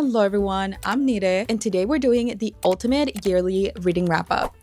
Hello everyone, I'm Nire, and today we're doing the ultimate yearly reading wrap-up.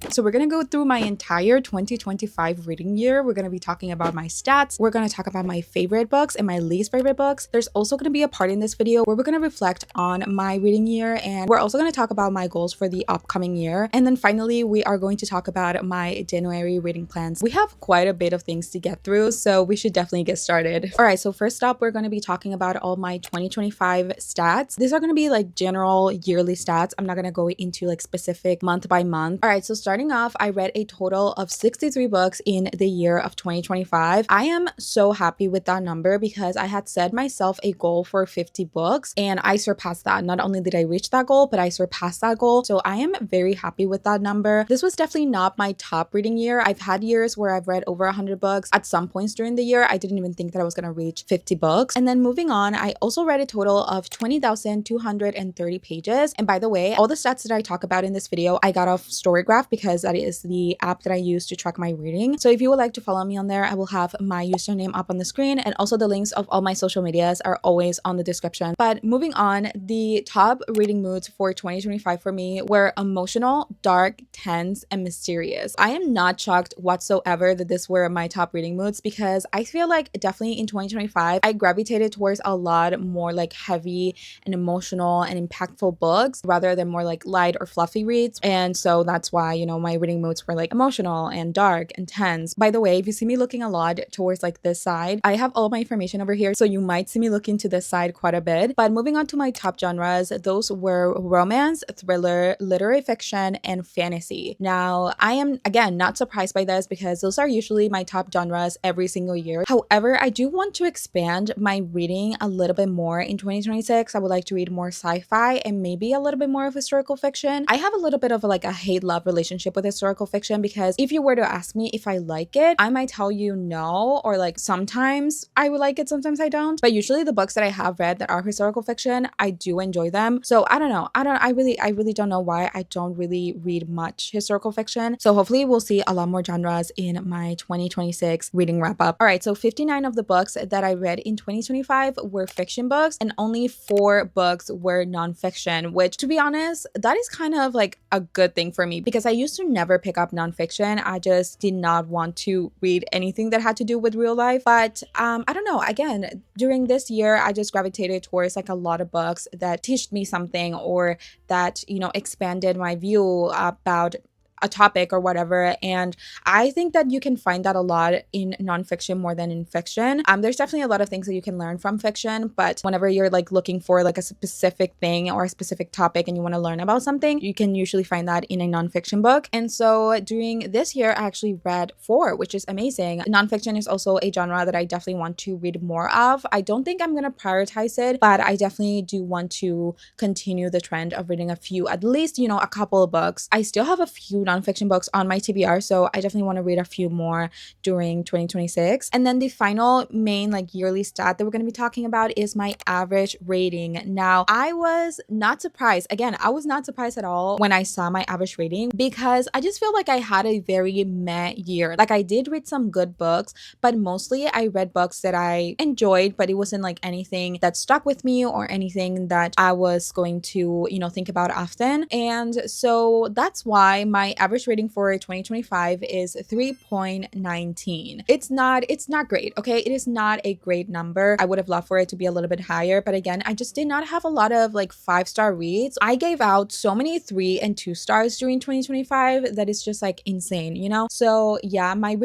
So we're going to go through my entire 2025 reading year. We're going to be talking about my stats. We're going to talk about my favorite books and my least favorite books. There's also going to be a part in this video where we're going to reflect on my reading year, and we're also going to talk about my goals for the upcoming year. And then finally, we are going to talk about my January reading plans. We have quite a bit of things to get through, so we should definitely get started. All right, so first up, we're going to be talking about all my 2025 stats. These are going to be like general yearly stats. I'm not going to go into like specific month by month. All right, so starting off, I read a total of 63 books in the year of 2025. I am so happy with that number because I had set myself a goal for 50 books and I surpassed that. Not only did I reach that goal, but I surpassed that goal. So I am very happy with that number. This was definitely not my top reading year. I've had years where I've read over 100 books. At some points during the year, I didn't even think that I was going to reach 50 books. And then moving on, I also read a total of 20,230 pages. And by the way, all the stats that I talk about in this video, I got off Storygraph because that is the app that I use to track my reading. So if you would like to follow me on there, I will have my username up on the screen, and also the links of all my social medias are always on the description. But moving on, the top reading moods for 2025 for me were emotional, dark, tense, and mysterious. I am not shocked whatsoever that this were my top reading moods because I feel like definitely in 2025, I gravitated towards a lot more like heavy and emotional and impactful books rather than more like light or fluffy reads. And so that's why, you know, my reading moods were like emotional and dark and tense. By the way, if you see me looking a lot towards like this side, I have all my information over here, so you might see me looking to this side quite a bit. But moving on to my top genres, those were romance, thriller, literary fiction, and fantasy. Now, I am again not surprised by this because those are usually my top genres every single year. However, I do want to expand my reading a little bit more in 2026. I would like to read more sci-fi and maybe a little bit more of historical fiction. I have a little bit of like a hate-love relationship with historical fiction because if you were to ask me if I like it, I might tell you no, or like sometimes I would like it, sometimes I don't. But usually the books that I have read that are historical fiction, I do enjoy them. So I don't know. I really don't know why I don't really read much historical fiction. So hopefully we'll see a lot more genres in my 2026 reading wrap up. All right, so 59 of the books that I read in 2025 were fiction books and only 4 books were nonfiction, which to be honest, that is kind of like a good thing for me because I used to never pick up nonfiction. I just did not want to read anything that had to do with real life. But I don't know, again, during this year, I just gravitated towards like a lot of books that teach me something or that, you know, expanded my view about a topic or whatever. And I think that you can find that a lot in nonfiction more than in fiction. There's definitely a lot of things that you can learn from fiction, but whenever you're like looking for like a specific thing or a specific topic and you want to learn about something, you can usually find that in a nonfiction book. And so during this year, I actually read 4, which is amazing. Nonfiction is also a genre that I definitely want to read more of. I don't think I'm going to prioritize it, but I definitely do want to continue the trend of reading a few, at least, you know, a couple of books. I still have a few nonfiction books on my TBR, so I definitely want to read a few more during 2026. And then the final main like yearly stat that we're going to be talking about is my average rating. Now, I was not surprised. Again, I was not surprised at all when I saw my average rating because I just feel like I had a very meh year. Like I did read some good books, but mostly I read books that I enjoyed, but it wasn't like anything that stuck with me or anything that I was going to, you know, think about often. And so that's why my average rating for 2025 is 3.19. It's not great, okay? It is not a great number. I would have loved for it to be a little bit higher, but again, I just did not have a lot of like 5-star reads. I gave out so many 3 and 2 stars during 2025 that is just like insane, you know? So yeah, my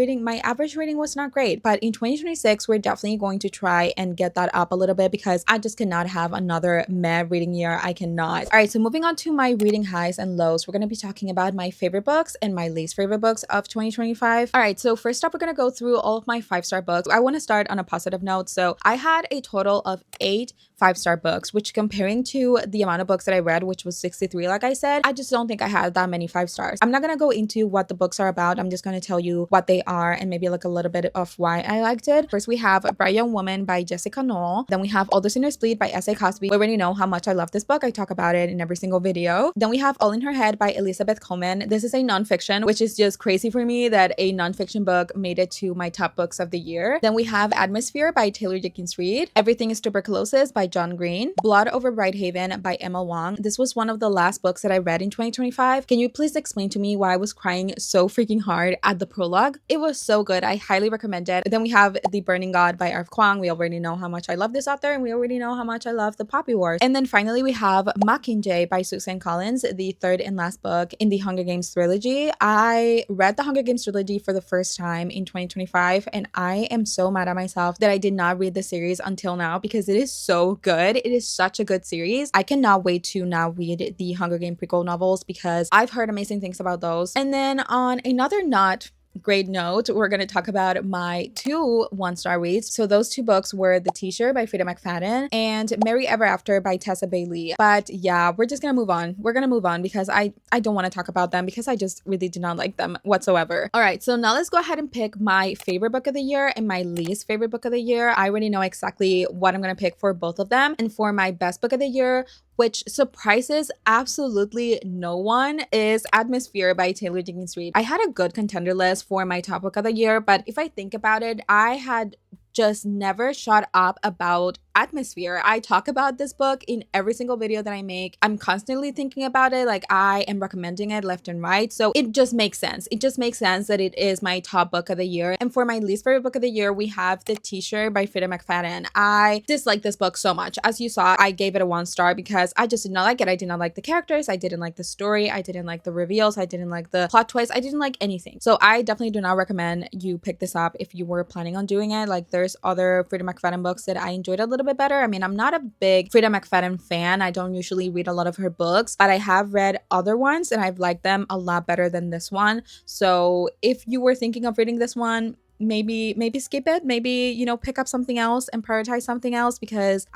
average rating was not great, but in 2026, we're definitely going to try and get that up a little bit because I just cannot have another meh reading year. I cannot. All right, so moving on to my reading highs and lows, we're going to be talking about my favorite books and my least favorite books of 2025. All right, so first up, we're going to go through all of my 5-star books. I want to start on a positive note. So I had a total of 8 5-star books, which comparing to the amount of books that I read, which was 63, like I said, I just don't think I had that many 5 stars. I'm not going to go into what the books are about. I'm just going to tell you what they are and maybe like a little bit of why I liked it. First, we have A Bright Young Woman by Jessica Knoll. Then we have All the Sinners Bleed by S.A. Cosby. We already know how much I love this book. I talk about it in every single video. Then we have All in Her Head by Elizabeth Coleman. This is a nonfiction, which is just crazy for me that a nonfiction book made it to my top books of the year. Then we have Atmosphere by Taylor Jenkins Reid. Everything is Tuberculosis by John Green, Blood Over Brighthaven by Emma Wong. This was one of the last books that I read in 2025. Can you please explain to me why I was crying so freaking hard at the prologue? It was so good. I highly recommend it. Then we have The Burning God by R.F. Kuang. We already know how much I love this author, and we already know how much I love the Poppy Wars. And then finally we have Mockingjay by Suzanne Collins, the third and last book in the Hunger Games trilogy. I read the Hunger Games trilogy for the first time in 2025, and I am so mad at myself that I did not read the series until now because it is so good. It is such a good series. I cannot wait to now read the Hunger Game prequel novels because I've heard amazing things about those. And then on another not great note, we're going to talk about my 2 1-star reads. So those 2 books were The Teacher by Frida McFadden and Merry Ever After by Tessa Bailey. But yeah, we're just going to move on. We're going to move on because I don't want to talk about them because I just really do not like them whatsoever. All right, so now let's go ahead and pick my favorite book of the year and my least favorite book of the year. I already know exactly what I'm going to pick for both of them. And for my best book of the year, which surprises absolutely no one, is Atmosphere by Taylor Jenkins Reid. I had a good contender list for my top book of the year, but if I think about it, I had just never shut up about Atmosphere. I talk about this book in every single video that I make. I'm constantly thinking about it. Like, I am recommending it left and right. So it just makes sense. It just makes sense that it is my top book of the year. And for my least favorite book of the year, we have The Teacher by Frida McFadden. I dislike this book so much. As you saw, I gave it a 1 star because I just did not like it. I did not like the characters. I didn't like the story. I didn't like the reveals. I didn't like the plot twist. I didn't like anything. So I definitely do not recommend you pick this up if you were planning on doing it. Like, there's other Frida McFadden books that I enjoyed a little bit better. I mean, I'm not a big Frida McFadden fan. I don't usually read a lot of her books, but I have read other ones and I've liked them a lot better than this one. So if you were thinking of reading this one, maybe skip it, maybe, you know, pick up something else and prioritize something else because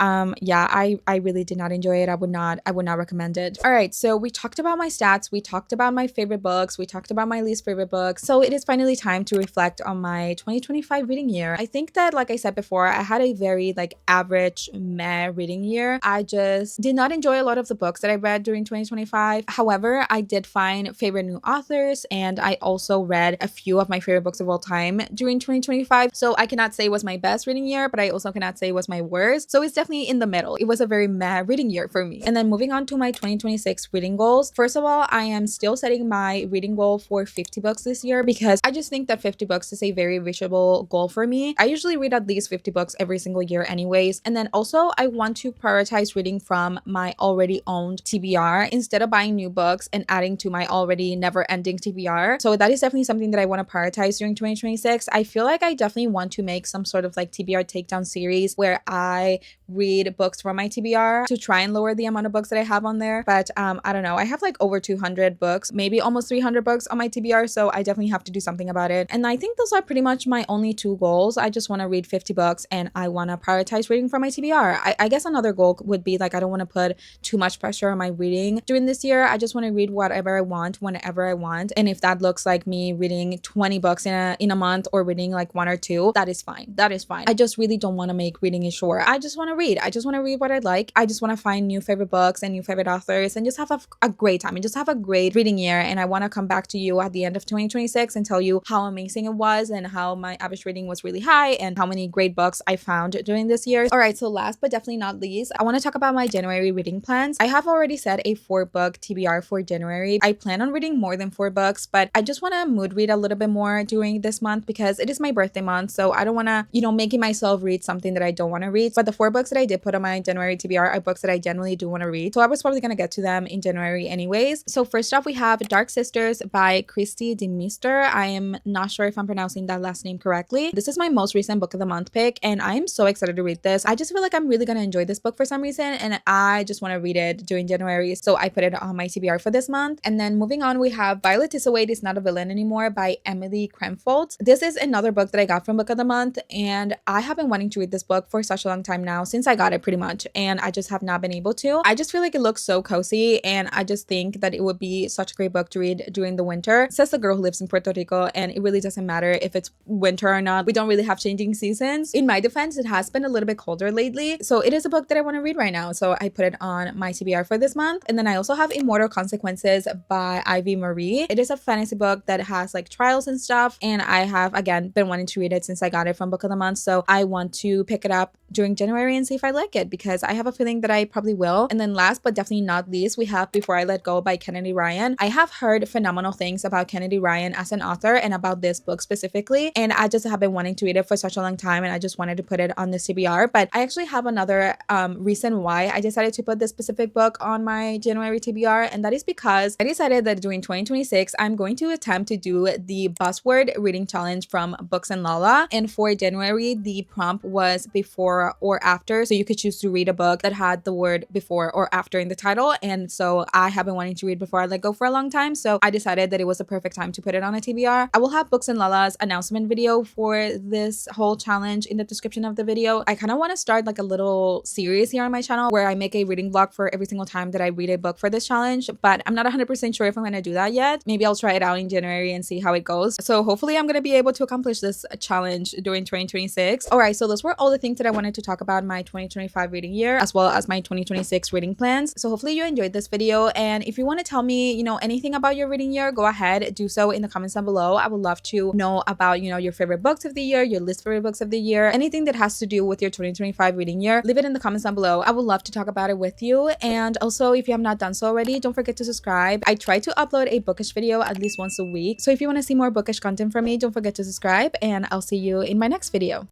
yeah, I really did not enjoy it. I would not recommend it. All right, so we talked about my stats, we talked about my favorite books, we talked about my least favorite books. So it is finally time to reflect on my 2025 reading year. I think that, like I said before, I had a very average meh reading year. I just did not enjoy a lot of the books that I read during 2025. However, I did find favorite new authors, and I also read a few of my favorite books of all time during 2025. So I cannot say it was my best reading year, but I also cannot say it was my worst. So it's definitely in the middle. It was a very meh reading year for me. And then moving on to my 2026 reading goals. First of all, I am still setting my reading goal for 50 books this year because I just think that 50 books is a very reachable goal for me. I usually read at least 50 books every single year anyways. And then also I want to prioritize reading from my already owned TBR instead of buying new books and adding to my already never ending TBR. So that is definitely something that I want to prioritize during 2026. I feel like I definitely want to make some sort of TBR takedown series where I read books from my TBR to try and lower the amount of books that I have on there. But I don't know. I have over 200 books, maybe almost 300 books on my TBR. So I definitely have to do something about it. And I think those are pretty much my only 2 goals. I just want to read 50 books and I want to prioritize reading from my TBR. I guess another goal would be I don't want to put too much pressure on my reading during this year. I just want to read whatever I want, whenever I want. And if that looks like me reading 20 books in a month or reading 1 or 2, that is fine. That is fine. I just really don't want to make reading a chore. I just want to read. I just want to read what I like. I just want to find new favorite books and new favorite authors and just have a great time and just have a great reading year. And I want to come back to you at the end of 2026 and tell you how amazing it was and how my average rating was really high and how many great books I found during this year. All right, so last but definitely not least, I want to talk about my January reading plans. I have already set a 4-book TBR for January. I plan on reading more than 4 books, but I just want to mood read a little bit more during this month because it is my birthday month. So I don't want to, making myself read something that I don't want to read. But the 4 books that I did put on my January TBR are books that I genuinely do want to read. So I was probably going to get to them in January anyways. So first off, we have Dark Sisters by Christy DeMeester. I am not sure if I'm pronouncing that last name correctly. This is my most recent book of the month pick, and I am so excited to read this. I just feel like I'm really going to enjoy this book for some reason, and I just want to read it during January. So I put it on my TBR for this month. And then moving on, we have Violet Tissaway is Not a Villain Anymore by Emily Kremfold. This is another book that I got from Book of the Month, and I have been wanting to read this book for such a long time now, since I got it pretty much, and I just have not been able to. I just feel like it looks so cozy, and I just think that it would be such a great book to read during the winter. It says the girl who lives in Puerto Rico, and it really doesn't matter if it's winter or not. We don't really have changing seasons. In my defense, it has been a little bit colder lately, so it is a book that I want to read right now, so I put it on my TBR for this month. And then I also have Immortal Consequences by Ivy Marie. It is a fantasy book that has like trials and stuff, and I have again again been wanting to read it since I got it from Book of the Month, so I want to pick it up during January and see if I like it, because I have a feeling that I probably will. And then last but definitely not least, we have Before I Let Go by Kennedy Ryan. I have heard phenomenal things about Kennedy Ryan as an author and about this book specifically, and I just have been wanting to read it for such a long time, and I just wanted to put it on this TBR. But I actually have another reason why I decided to put this specific book on my January TBR, and that is because I decided that during 2026 I'm going to attempt to do the buzzword reading challenge from Books and Lala. And for January, the prompt was before or after, so you could choose to read a book that had the word before or after in the title. And so I have been wanting to read Before I Let Go for a long time, so I decided that it was a perfect time to put it on a TBR. I will have Books and Lala's announcement video for this whole challenge in the description of the video. I kind of want to start like a little series here on my channel where I make a reading vlog for every single time that I read a book for this challenge, but I'm not 100% sure if I'm going to do that yet. Maybe I'll try it out in January and see how it goes. So hopefully I'm going to be able to accomplish this challenge during 2026. All right, so those were all the things that I wanted to talk about my 2025 reading year, as well as my 2026 reading plans. So hopefully you enjoyed this video, and if you want to tell me, anything about your reading year, go ahead, do so in the comments down below. I would love to know about, your favorite books of the year, your least favorite books of the year, anything that has to do with your 2025 reading year. Leave it in the comments down below. I would love to talk about it with you. And also, if you have not done so already, don't forget to subscribe. I try to upload a bookish video at least once a week, so if you want to see more bookish content from me, don't forget to subscribe, and I'll see you in my next video.